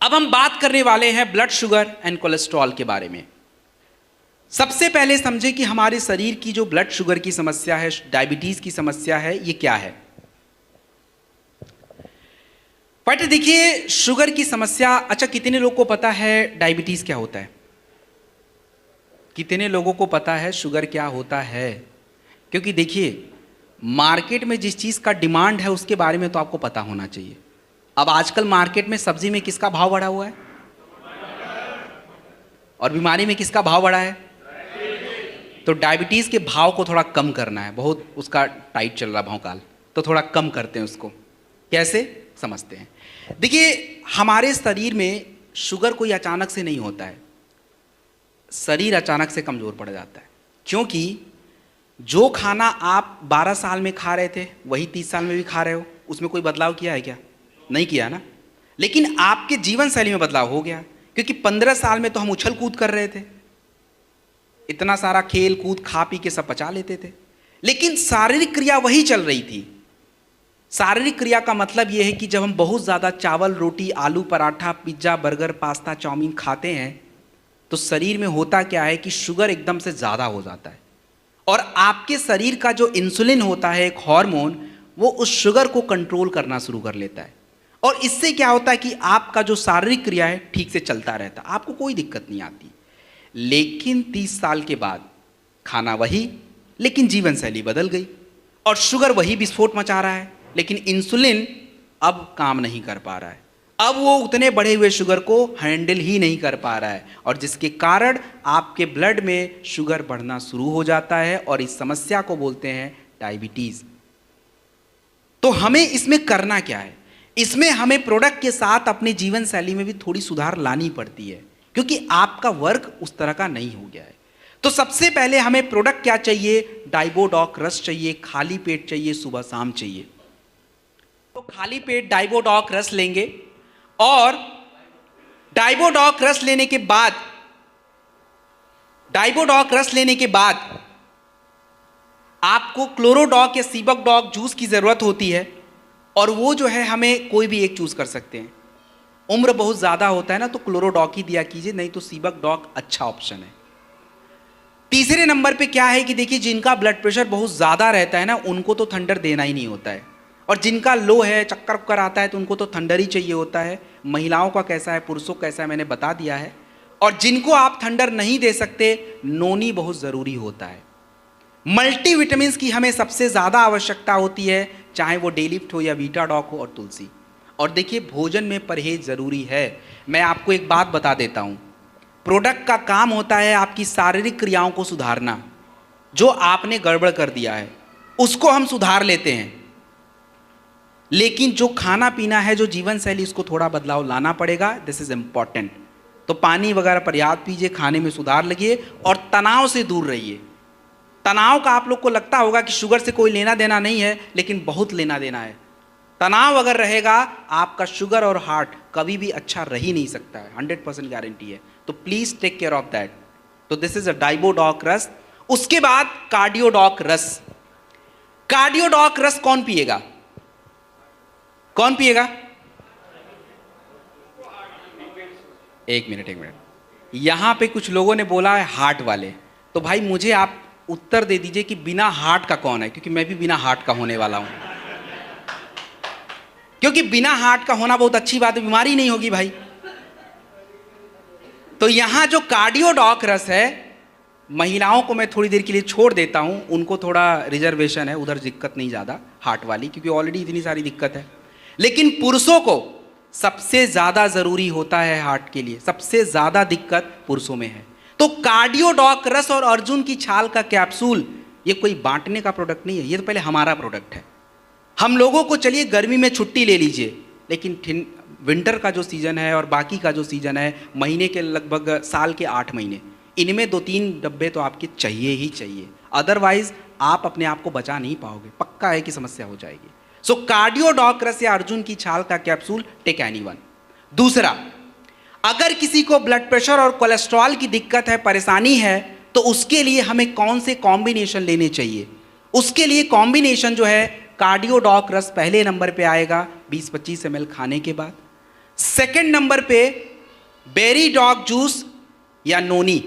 अब हम बात करने वाले हैं ब्लड शुगर एंड कोलेस्ट्रॉल के बारे में। सबसे पहले समझे कि हमारे शरीर की जो ब्लड शुगर की समस्या है, डायबिटीज की समस्या है, ये क्या है। बट देखिए, शुगर की समस्या, अच्छा कितने लोगों को पता है डायबिटीज क्या होता है? कितने लोगों को पता है शुगर क्या होता है? क्योंकि देखिए, मार्केट में जिस चीज़ का डिमांड है उसके बारे में तो आपको पता होना चाहिए। अब आजकल मार्केट में सब्जी में किसका भाव बढ़ा हुआ है और बीमारी में किसका भाव बढ़ा है? तो डायबिटीज़ के भाव को थोड़ा कम करना है, बहुत उसका टाइट चल रहा भाव काल, तो थोड़ा कम करते हैं उसको। कैसे समझते हैं? देखिए, हमारे शरीर में शुगर कोई अचानक से नहीं होता है, शरीर अचानक से कमज़ोर पड़ जाता है। क्योंकि जो खाना आप 12 साल में खा रहे थे वही 30 साल में भी खा रहे हो, उसमें कोई बदलाव किया है क्या? नहीं किया ना। लेकिन आपके जीवन शैली में बदलाव हो गया, क्योंकि 15 साल में तो हम उछल कूद कर रहे थे, इतना सारा खेल कूद खा पी के सब पचा लेते थे, लेकिन शारीरिक क्रिया वही चल रही थी। शारीरिक क्रिया का मतलब यह है कि जब हम बहुत ज़्यादा चावल, रोटी, आलू पराठा, पिज्ज़ा, बर्गर, पास्ता, चाउमीन खाते हैं तो शरीर में होता क्या है कि शुगर एकदम से ज़्यादा हो जाता है, और आपके शरीर का जो इंसुलिन होता है, एक हार्मोन, वो उस शुगर को कंट्रोल करना शुरू कर लेता है। और इससे क्या होता है कि आपका जो शारीरिक क्रिया है ठीक से चलता रहता है, आपको कोई दिक्कत नहीं आती। लेकिन 30 साल के बाद खाना वही, लेकिन जीवन शैली बदल गई, और शुगर वही विस्फोट मचा रहा है, लेकिन इंसुलिन अब काम नहीं कर पा रहा है। अब वो उतने बढ़े हुए शुगर को हैंडल ही नहीं कर पा रहा है, और जिसके कारण आपके ब्लड में शुगर बढ़ना शुरू हो जाता है, और इस समस्या को बोलते हैं डायबिटीज। तो हमें इसमें करना क्या है? इसमें हमें प्रोडक्ट के साथ अपने जीवन शैली में भी थोड़ी सुधार लानी पड़ती है, क्योंकि आपका वर्क उस तरह का नहीं हो गया है। तो सबसे पहले हमें प्रोडक्ट क्या चाहिए? डाइबोडॉक रस चाहिए, खाली पेट चाहिए, सुबह शाम चाहिए। तो खाली पेट डाइबोडॉक रस लेंगे, और डाइबोडॉक रस लेने के बाद आपको क्लोरोडॉक या सीबकडॉक जूस की जरूरत होती है, और वो जो है हमें कोई भी एक चूज कर सकते हैं। उम्र बहुत ज्यादा होता है ना, तो क्लोरोडॉक ही दिया कीजिए, नहीं तो सीबकडॉक अच्छा ऑप्शन है। तीसरे नंबर पे क्या है कि देखिए, जिनका ब्लड प्रेशर बहुत ज्यादा रहता है ना, उनको तो थंडर देना ही नहीं होता है, और जिनका लो है, चक्कर वक्कर आता है, तो उनको तो थंडर ही चाहिए होता है। महिलाओं का कैसा है, पुरुषों का कैसा है, मैंने बता दिया है। और जिनको आप थंडर नहीं दे सकते, नोनी बहुत ज़रूरी होता है। मल्टीविटामिन्स की हमें सबसे ज़्यादा आवश्यकता होती है, चाहे वो डेलिफ्ट हो या वीटाडॉक हो, और तुलसी। और देखिए, भोजन में परहेज ज़रूरी है। मैं आपको एक बात बता देता हूँ, प्रोडक्ट का काम होता है आपकी शारीरिक क्रियाओं को सुधारना। जो आपने गड़बड़ कर दिया है उसको हम सुधार लेते हैं, लेकिन जो खाना पीना है, जो जीवन शैली, उसको थोड़ा बदलाव लाना पड़ेगा। This is important. तो पानी वगैरह पर्याप्त पीजिए, खाने में सुधार लगिए, और तनाव से दूर रहिए। तनाव का आप लोग को लगता होगा कि शुगर से कोई लेना देना नहीं है, लेकिन बहुत लेना देना है। तनाव अगर रहेगा, आपका शुगर और हार्ट कभी भी अच्छा रह ही नहीं सकता है, 100% गारंटी है। तो please take care of that. तो दिस इज अ डाइबोडॉक रस। उसके बाद कार्डियोडॉक रस। कार्डियोडॉक रस कौन पिएगा? कौन पिएगा? एक मिनट। यहां पे कुछ लोगों ने बोला है हार्ट वाले, तो भाई मुझे आप उत्तर दे दीजिए कि बिना हार्ट का कौन है, क्योंकि मैं भी बिना हार्ट का होने वाला हूं। क्योंकि बिना हार्ट का होना बहुत अच्छी बात है, बीमारी नहीं होगी भाई। तो यहां जो कार्डियोडॉक रस है, महिलाओं को मैं थोड़ी देर के लिए छोड़ देता हूं, उनको थोड़ा रिजर्वेशन है, उधर दिक्कत नहीं ज्यादा हार्ट वाली, क्योंकि ऑलरेडी इतनी सारी दिक्कत है। लेकिन पुरुषों को सबसे ज्यादा जरूरी होता है हार्ट के लिए, सबसे ज्यादा दिक्कत पुरुषों में है। तो कार्डियोडॉक रस और अर्जुन की छाल का कैप्सूल, ये कोई बांटने का प्रोडक्ट नहीं है, ये तो पहले हमारा प्रोडक्ट है। हम लोगों को, चलिए गर्मी में छुट्टी ले लीजिए, लेकिन विंटर का जो सीजन है और बाकी का जो सीजन है, महीने के लगभग साल के 8 महीने, इनमें 2-3 डब्बे तो आपके चाहिए ही चाहिए। अदरवाइज आप अपने आप को बचा नहीं पाओगे, पक्का है कि समस्या हो जाएगी। सो कार्डियोडॉक रस या अर्जुन की छाल का कैप्सूल, टेक एनीवन। दूसरा, अगर किसी को ब्लड प्रेशर और कोलेस्ट्रॉल की दिक्कत है, परेशानी है, तो उसके लिए हमें कौन से कॉम्बिनेशन लेने चाहिए? उसके लिए कॉम्बिनेशन जो है, कार्डियोडॉक रस पहले नंबर पे आएगा 20-25 ml खाने के बाद। सेकंड नंबर पे बेरी डॉग जूस या नोनी,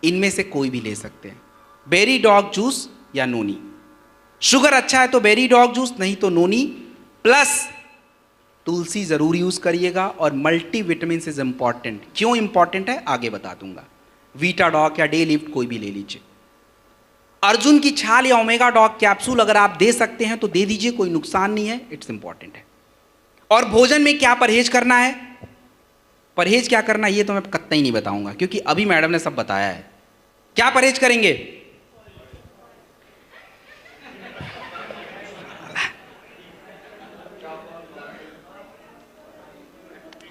इनमें से कोई भी ले सकते हैं। बेरी डॉग जूस या नोनी। शुगर अच्छा है तो बेरी डॉग जूस, नहीं तो नोनी, प्लस तुलसी जरूर यूज करिएगा। और मल्टी विटामिन इज इंपॉर्टेंट। क्यों इंपॉर्टेंट है आगे बता दूंगा। वीटा डॉग या डे लिफ्ट कोई भी ले लीजिए। अर्जुन की छाल या ओमेगा डॉग कैप्सूल अगर आप दे सकते हैं तो दे दीजिए, कोई नुकसान नहीं है, इट्स इंपॉर्टेंट है। और भोजन में क्या परहेज करना है, परहेज क्या करना है ये तो मैं कतई नहीं बताऊंगा, क्योंकि अभी मैडम ने सब बताया है। क्या परहेज करेंगे?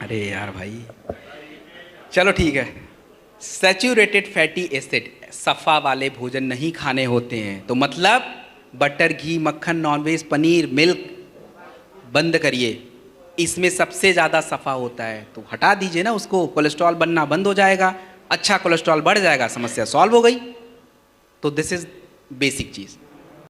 अरे यार भाई, चलो ठीक है। सैचुरेटेड फैटी एसिड, सफ़ा वाले भोजन नहीं खाने होते हैं। तो मतलब बटर, घी, मक्खन, नॉनवेज, पनीर, मिल्क बंद करिए। इसमें सबसे ज़्यादा सफ़ा होता है, तो हटा दीजिए ना उसको। कोलेस्ट्रॉल बनना बंद हो जाएगा, अच्छा कोलेस्ट्रॉल बढ़ जाएगा, समस्या सॉल्व हो गई। तो दिस इज़ बेसिक चीज़।